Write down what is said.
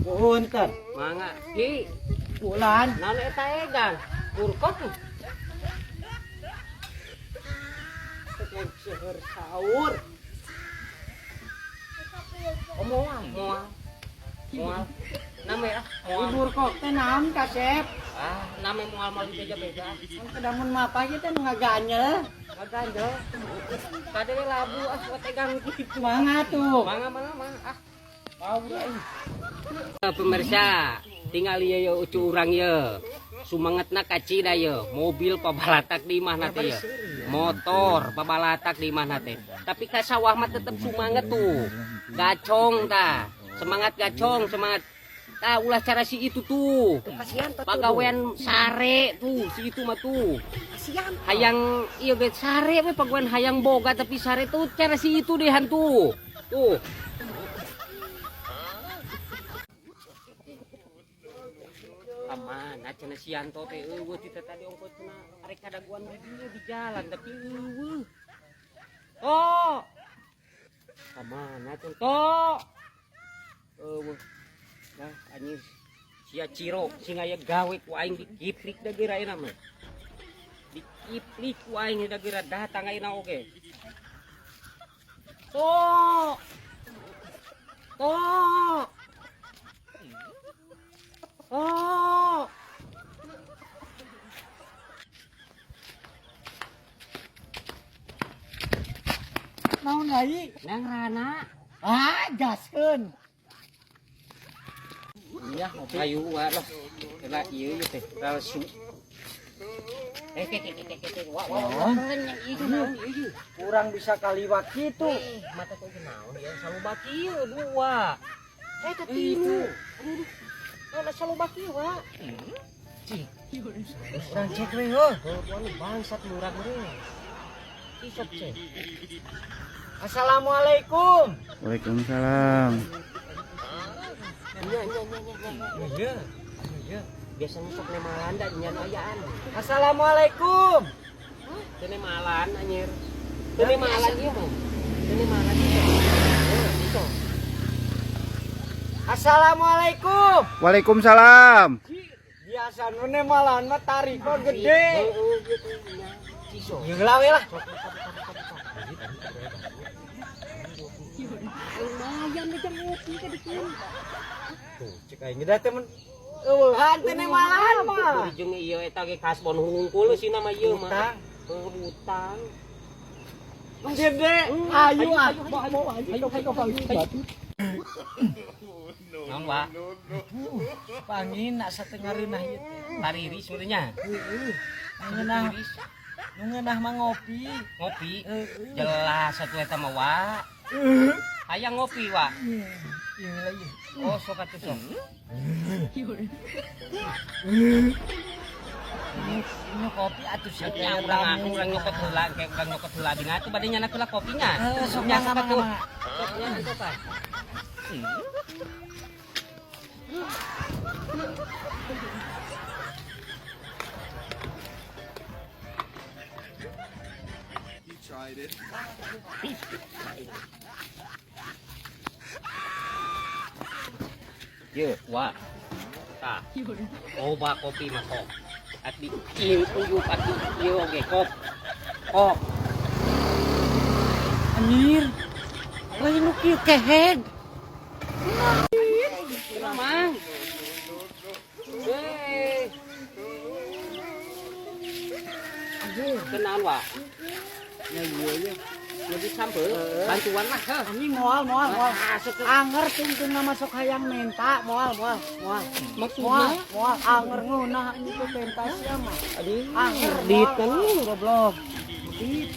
Punten. Mangga ki Bulan. naon eta egan kurkot tuh Tekeng seueur saur. Moal name Libur kok teh naon Kasep? name moal beda beda Kan kedamun mapa ieu teh ngaganyel. kagandel kade we labu buat egang kitu Mangga tuh. mangga pemirsa tinggal ieu ucu urang ieu sumangetna kaci da ieu mobil pabalatak di imahna teh ieu motor pabalatak di imahna teh tapi ka sawah mah tetep sumanget tuh gacong tah semangat gacong semangat tah ulah cara si itu tuh pagawean sare tuh si itu mah tuh hayang ieu ge sare we pagawean hayang boga tapi sare tuh cara si itu deh hantu tuh aman acana sianto teh eueuh ti tadi ongkosna arek kadaguan di jalan tapi eueuh oh aman acana to eueuh dah anjing sia ciro sing aya gawe ku aing dikiplik da geura ayeuna mah dikiplik ku aing da geura datang ayeuna oge to oh Naon deui? nang rana Gaskeun. iya ayu walah kena ieu teh palsu wah ieu naon ieu Kurang bisa kaliwat kitu. mata kok naon ya selalu baki dua teh tilu aduh selalu baki wa Urang cek we heuh. anu bangsat lurang we isap cek Assalamualaikum. Waalaikumsalam. iya biasanya sok nemalan da nyan ayaan Assalamualaikum. teu malan anjir teu malan ieu mah teu malan ieu Assalamualaikum. Waalaikumsalam. Biasa nu nemalan mah tariko gede. ciso Jeung lawe lah. lumayan aja ngopi ka dikieu Tuh, cek aing da teh men eueuhan teh nemalan mah. jeung ieu eta ge kasbon hungkul sina mah ieu mah hutang Gede. Ayo naon wa Pangina satengah reunah ieu teh. tariri sebenarnya Nu ngeunah mah ngopi. ngopi jelas satu eta mah wa hayang ngopi wa Ieu lah ieu. oh sok atuh sok Ini kopi atuh sia teh nya urang nyokot heula kayak urang nyokot heula dina atuh bade nyana heula kopinya sok nya mangga atuh mangga. sok nya itu kan Ye, wa. Tah. Oba kopi mah kok. Ati ieu uyup ati ieu oge kok. Kok. Anjir. Lain nu kieu kehed. Mang. Hei. Kenal wa. Ya iya. Jadi sampai bantuan lah. Anjing moal. Anger tungtungna masuk hayang menta moal. Maksudnya Moal anger ngeunah anjing teh pentas sia mah. aduh Anger dit kan goblok. Dit.